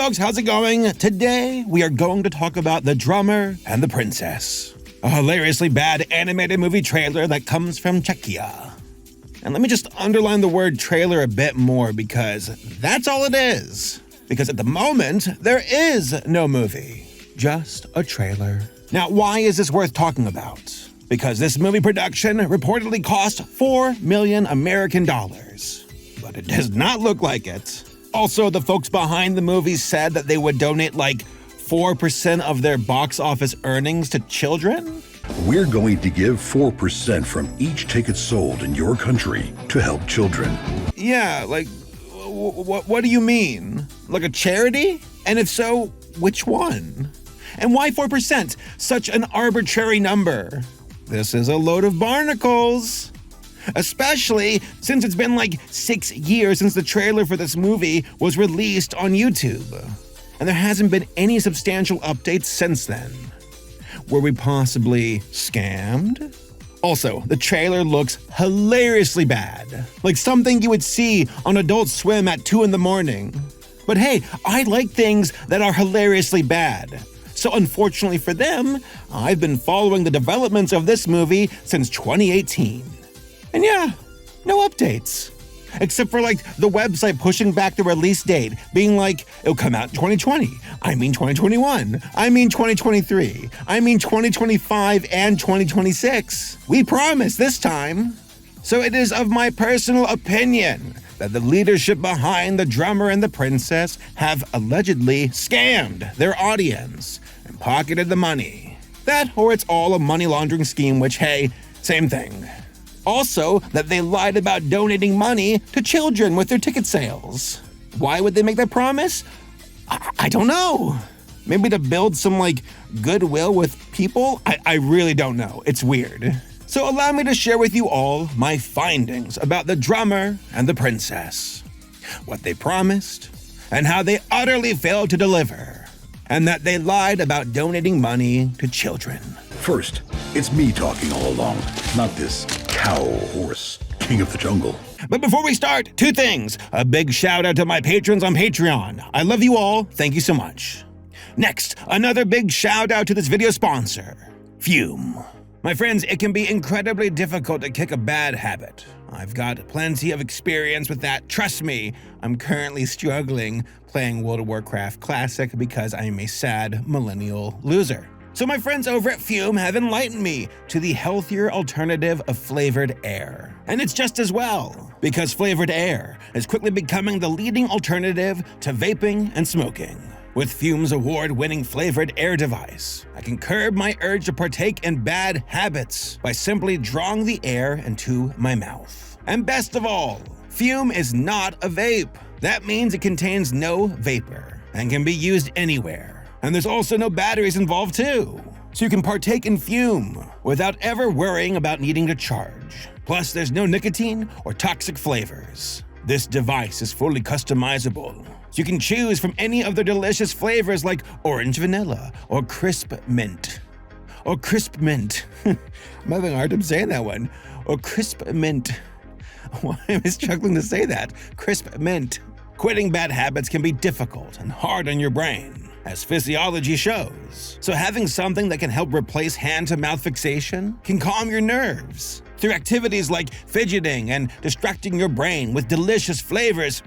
folks, how's it going? Today, we are going to talk about The Drummer and the Princess, a hilariously bad animated movie trailer that comes from Czechia. And let me just underline the word trailer a bit more because that's all it is. Because at the moment, there is no movie, just a trailer. Now, why is this worth talking about? Because this movie production reportedly cost $4 million American dollars. But it does not look like it. Also, the folks behind the movie said that they would donate like 4% of their box office earnings to children. We're going to give 4% from each ticket sold in your country to help children. Yeah, like, what do you mean? Like a charity? And if so, which one? And why 4%? Such an arbitrary number. This is a load of barnacles. Especially since it's been like 6 years since the trailer for this movie was released on YouTube. And there hasn't been any substantial updates since then. Were we possibly scammed? Also, the trailer looks hilariously bad. Like something you would see on Adult Swim at 2 a.m. But hey, I like things that are hilariously bad. So unfortunately for them, I've been following the developments of this movie since 2018. And yeah, no updates. Except for like the website pushing back the release date, being like, it'll come out in 2020, I mean 2021, I mean 2023, I mean 2025 and 2026. We promise this time. So it is of my personal opinion that the leadership behind The Drummer and the Princess have allegedly scammed their audience and pocketed the money. That or it's all a money laundering scheme, which hey, same thing. Also, that they lied about donating money to children with their ticket sales. Why would they make that promise? I don't know. Maybe to build some like goodwill with people? I really don't know. It's weird. So allow me to share with you all my findings about The Drummer and the Princess. What they promised, and how they utterly failed to deliver. And that they lied about donating money to children. First, it's me talking all along, not this cow horse king of the jungle. But before we start, 2 things. A big shout out to my patrons on Patreon. I love you all. Thank you so much. Next, another big shout out to this video sponsor, Fume. My friends, it can be incredibly difficult to kick a bad habit. I've got plenty of experience with that. Trust me, I'm currently struggling playing World of Warcraft Classic because I'm a sad millennial loser. So my friends over at Fume have enlightened me to the healthier alternative of flavored air. And it's just as well, because flavored air is quickly becoming the leading alternative to vaping and smoking. With Fume's award-winning flavored air device, I can curb my urge to partake in bad habits by simply drawing the air into my mouth. And best of all, Fume is not a vape. That means it contains no vapor and can be used anywhere. And there's also no batteries involved too. So you can partake in Fume without ever worrying about needing to charge. Plus, there's no nicotine or toxic flavors. This device is fully customizable. So you can choose from any of their delicious flavors like orange vanilla or crisp mint. Or crisp mint. I'm having a hard time saying that one. Or crisp mint. Why am I struggling to say that? Crisp mint. Quitting bad habits can be difficult and hard on your brain, as physiology shows. So having something that can help replace hand-to-mouth fixation can calm your nerves through activities like fidgeting and distracting your brain with delicious flavors.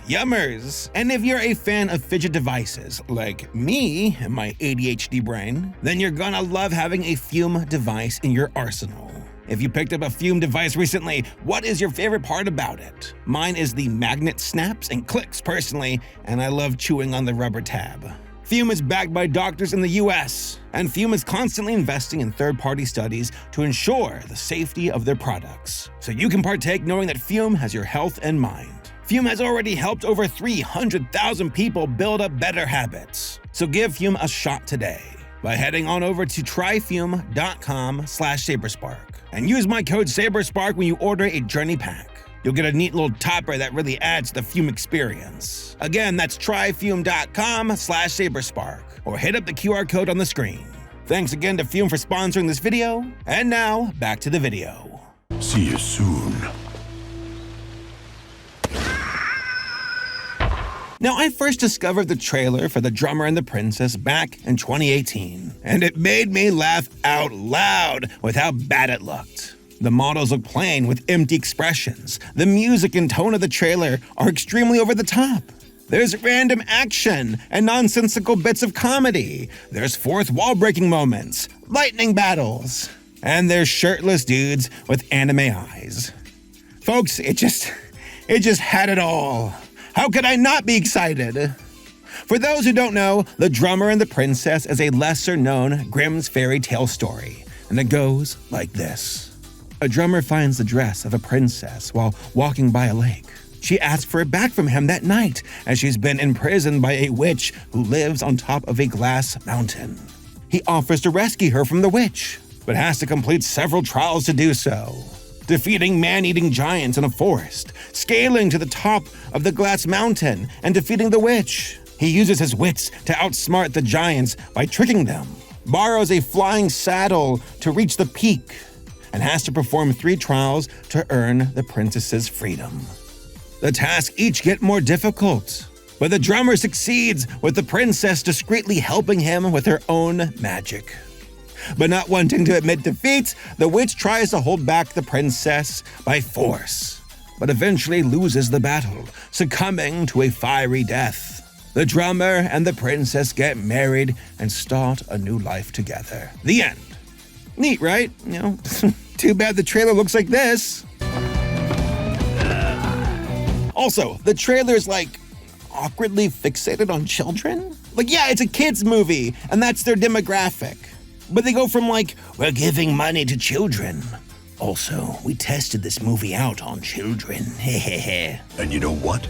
Yummers. And if you're a fan of fidget devices, like me and my ADHD brain, then you're gonna love having a Fume device in your arsenal. If you picked up a Fume device recently, what is your favorite part about it? Mine is the magnet snaps and clicks personally, and I love chewing on the rubber tab. Fume is backed by doctors in the US, and Fume is constantly investing in third-party studies to ensure the safety of their products. So you can partake knowing that Fume has your health in mind. Fume has already helped over 300,000 people build up better habits. So give Fume a shot today by heading on over to tryfume.com/Saberspark and use my code Saberspark when you order a journey pack. You'll get a neat little topper that really adds to the Fume experience. Again, that's tryfume.com/Saberspark or hit up the QR code on the screen. Thanks again to Fume for sponsoring this video, and now back to the video. See you soon. Now, I first discovered the trailer for The Drummer and the Princess back in 2018, and it made me laugh out loud with how bad it looked. The models look plain with empty expressions. The music and tone of the trailer are extremely over the top. There's random action and nonsensical bits of comedy. There's fourth wall breaking moments, lightning battles, and there's shirtless dudes with anime eyes. Folks, it just had it all. How could I not be excited? For those who don't know, The Drummer and the Princess is a lesser-known Grimm's fairy tale story, and it goes like this. A drummer finds the dress of a princess while walking by a lake. She asks for it back from him that night, as she's been imprisoned by a witch who lives on top of a glass mountain. He offers to rescue her from the witch, but has to complete several trials to do so. Defeating man-eating giants in a forest, scaling to the top of the glass mountain, and defeating the witch. He uses his wits to outsmart the giants by tricking them, borrows a flying saddle to reach the peak, and has to perform 3 trials to earn the princess's freedom. The tasks each get more difficult, but the drummer succeeds with the princess discreetly helping him with her own magic. But not wanting to admit defeat, the witch tries to hold back the princess by force, but eventually loses the battle, succumbing to a fiery death. The drummer and the princess get married and start a new life together. The end. Neat, right? Too bad the trailer looks like this. Also, the trailer's awkwardly fixated on children. Yeah, it's a kid's movie, and that's their demographic. But they go from we're giving money to children. Also, we tested this movie out on children. Hehehe. And you know what?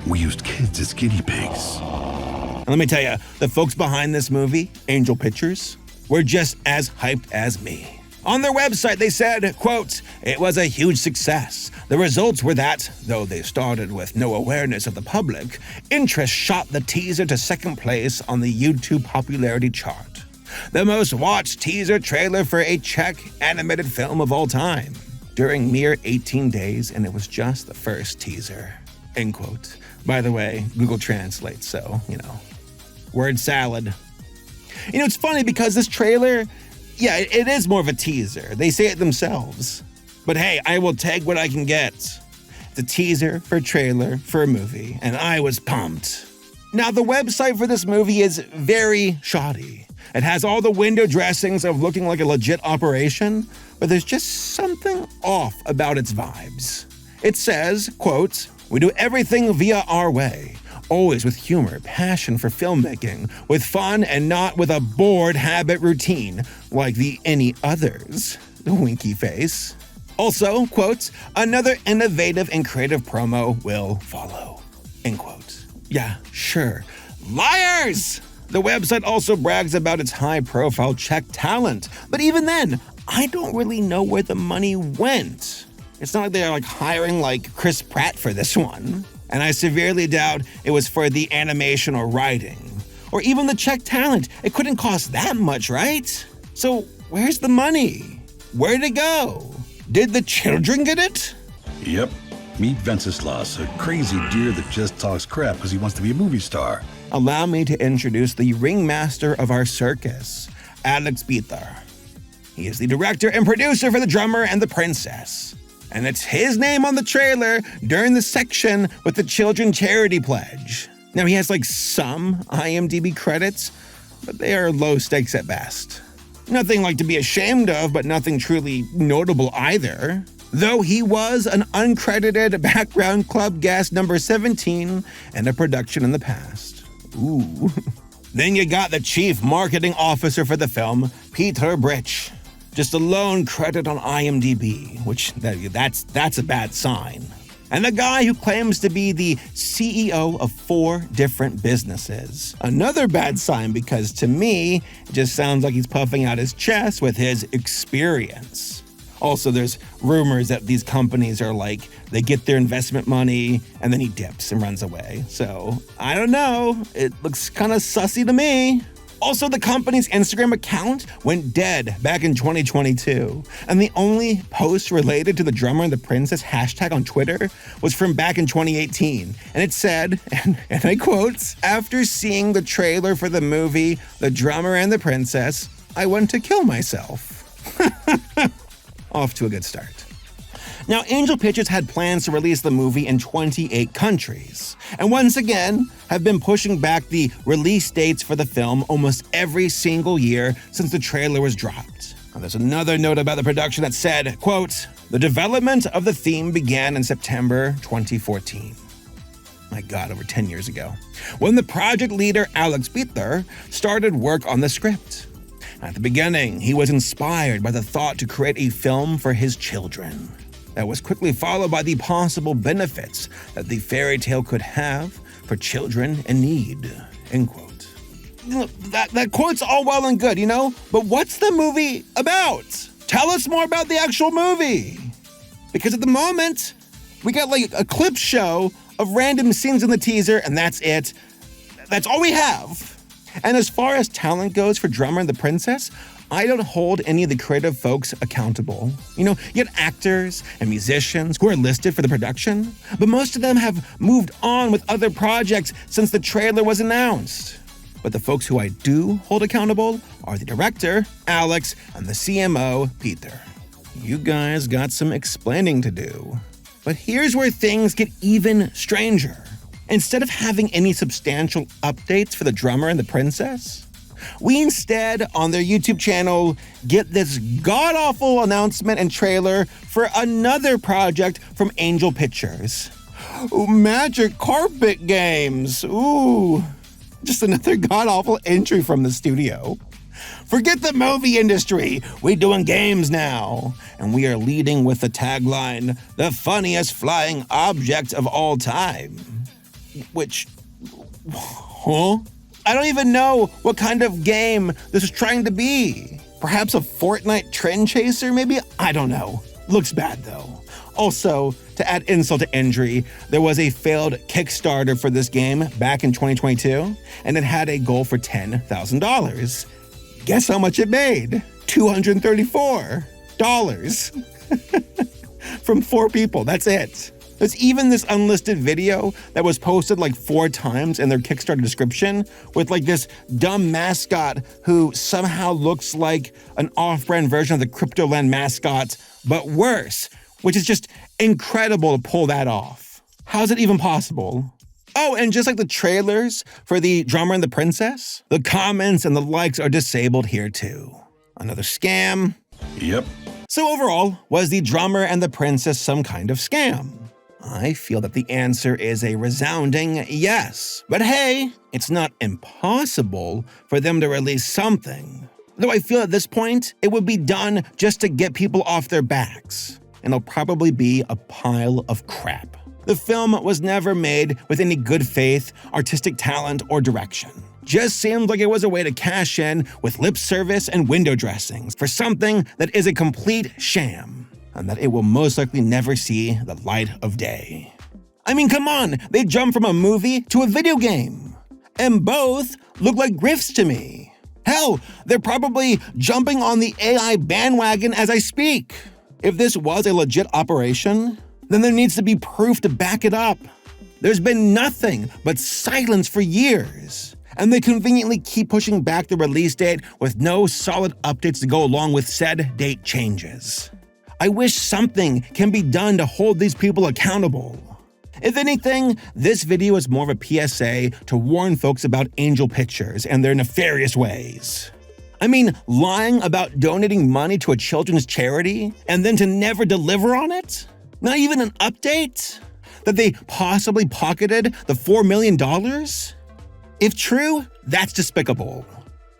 We used kids as guinea pigs. And let me tell you, the folks behind this movie, Angel Pictures, were just as hyped as me. On their website, they said, quote, "It was a huge success. The results were that, though they started with no awareness of the public, interest shot the teaser to second place on the YouTube popularity chart. The most watched teaser trailer for a Czech animated film of all time, during mere 18 days, and it was just the first teaser." End quote. By the way, Google Translate, so, word salad. It's funny because this trailer, it is more of a teaser. They say it themselves. But hey, I will take what I can get. It's a teaser for a trailer for a movie, and I was pumped. Now, the website for this movie is very shoddy. It has all the window dressings of looking like a legit operation, but there's just something off about its vibes. It says, quote, "We do everything via our way. Always with humor, passion for filmmaking, with fun and not with a bored habit routine like the any others." Winky face. Also, quote, "Another innovative and creative promo will follow." End quote. Yeah, sure. Liars! The website also brags about its high-profile Czech talent, but even then, I don't really know where the money went. It's not like they're hiring Chris Pratt for this one. And I severely doubt it was for the animation or writing. Or even the Czech talent. It couldn't cost that much, right? So where's the money? Where'd it go? Did the children get it? Yep. Meet Venceslas, a crazy deer that just talks crap because he wants to be a movie star. Allow me to introduce the ringmaster of our circus, Alex Peter. He is the director and producer for The Drummer and the Princess. And it's his name on the trailer during the section with the Children Charity Pledge. Now, he has some IMDb credits, but they are low stakes at best. Nothing to be ashamed of, but nothing truly notable either. Though he was an uncredited background club guest number 17 in a production in the past. Ooh. Then you got the chief marketing officer for the film, Peter Britch. Just a lone credit on IMDb, which that's a bad sign. And a guy who claims to be the CEO of 4 different businesses. Another bad sign because to me, it just sounds like he's puffing out his chest with his experience. Also, there's rumors that these companies are they get their investment money and then he dips and runs away. So, I don't know. It looks kind of sussy to me. Also, the company's Instagram account went dead back in 2022, and the only post related to the drummer and the princess hashtag on Twitter was from back in 2018, and it said, and I quote, "After seeing the trailer for the movie The Drummer and the Princess, I want to kill myself." Off to a good start. Now, Angel Pictures had plans to release the movie in 28 countries, and once again have been pushing back the release dates for the film almost every single year since the trailer was dropped. Now, there's another note about the production that said, quote, "The development of the theme began in September 2014. My God, over 10 years ago, when the project leader Alex Peter started work on the script. At the beginning, he was inspired by the thought to create a film for his children. That was quickly followed by the possible benefits that the fairy tale could have for children in need," end quote. That quote's all well and good, but what's the movie about? Tell us more about the actual movie. Because at the moment, we got like a clip show of random scenes in the teaser, and that's it. That's all we have. And as far as talent goes for Drummer and the Princess, I don't hold any of the creative folks accountable. You get actors and musicians who are listed for the production, but most of them have moved on with other projects since the trailer was announced. But the folks who I do hold accountable are the director, Alex, and the CMO, Peter. You guys got some explaining to do. But here's where things get even stranger. Instead of having any substantial updates for the Drummer and the Princess, we instead, on their YouTube channel, get this god-awful announcement and trailer for another project from Angel Pictures. Ooh, Magic Carpet Games. Ooh, just another god-awful entry from the studio. Forget the movie industry, we're doing games now. And we are leading with the tagline, "The funniest flying object of all time." Which, huh? I don't even know what kind of game this is trying to be. Perhaps a Fortnite trend chaser, maybe? I don't know. Looks bad, though. Also, to add insult to injury, there was a failed Kickstarter for this game back in 2022, and it had a goal for $10,000. Guess how much it made? $234. From 4 people, that's it. There's even this unlisted video that was posted like 4 times in their Kickstarter description with like this dumb mascot who somehow looks like an off-brand version of the Cryptoland mascot, but worse, which is just incredible to pull that off. How's it even possible? Oh, and just like the trailers for the Drummer and the Princess, the comments and the likes are disabled here too. Another scam? Yep. So overall, was the Drummer and the Princess some kind of scam? I feel that the answer is a resounding yes. But hey, it's not impossible for them to release something. Though I feel at this point, it would be done just to get people off their backs. And it'll probably be a pile of crap. The film was never made with any good faith, artistic talent, or direction. Just seemed like it was a way to cash in with lip service and window dressings for something that is a complete sham, and that it will most likely never see the light of day. I mean, come on, they jumped from a movie to a video game, and both look like grifts to me. Hell, they're probably jumping on the AI bandwagon as I speak. If this was a legit operation, then there needs to be proof to back it up. There's been nothing but silence for years, and they conveniently keep pushing back the release date with no solid updates to go along with said date changes. I wish something can be done to hold these people accountable. If anything, this video is more of a PSA to warn folks about Angel Pictures and their nefarious ways. I mean, lying about donating money to a children's charity and then to never deliver on it? Not even an update? That they possibly pocketed the $4 million? If true, that's despicable.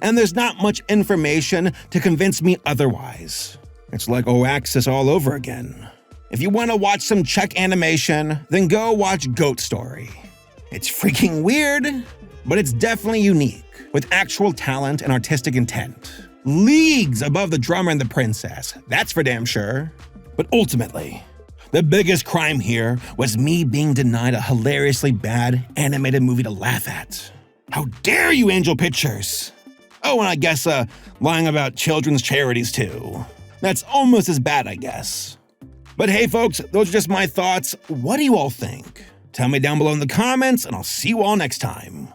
And there's not much information to convince me otherwise. It's like Oaxis all over again. If you want to watch some Czech animation, then go watch Goat Story. It's freaking weird, but it's definitely unique, with actual talent and artistic intent. Leagues above the Drummer and the Princess, that's for damn sure. But ultimately, the biggest crime here was me being denied a hilariously bad animated movie to laugh at. How dare you, Angel Pictures? Oh, and I guess lying about children's charities too. That's almost as bad, I guess. But hey folks, those are just my thoughts. What do you all think? Tell me down below in the comments, and I'll see you all next time.